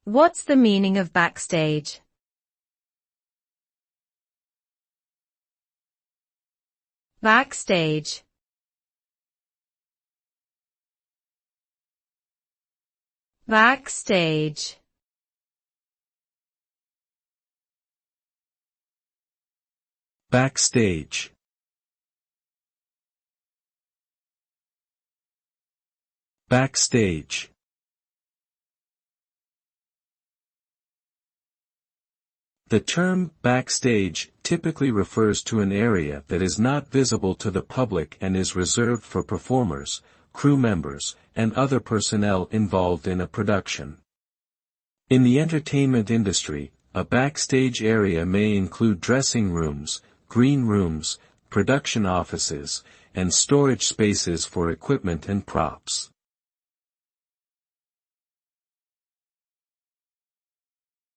What's the meaning of backstage? Backstage. Backstage. Backstage. Backstage. The term backstage typically refers to an area that is not visible to the public and is reserved for performers, crew members, and other personnel involved in a production. In the entertainment industry, a backstage area may include dressing rooms, green rooms, production offices, and storage spaces for equipment and props.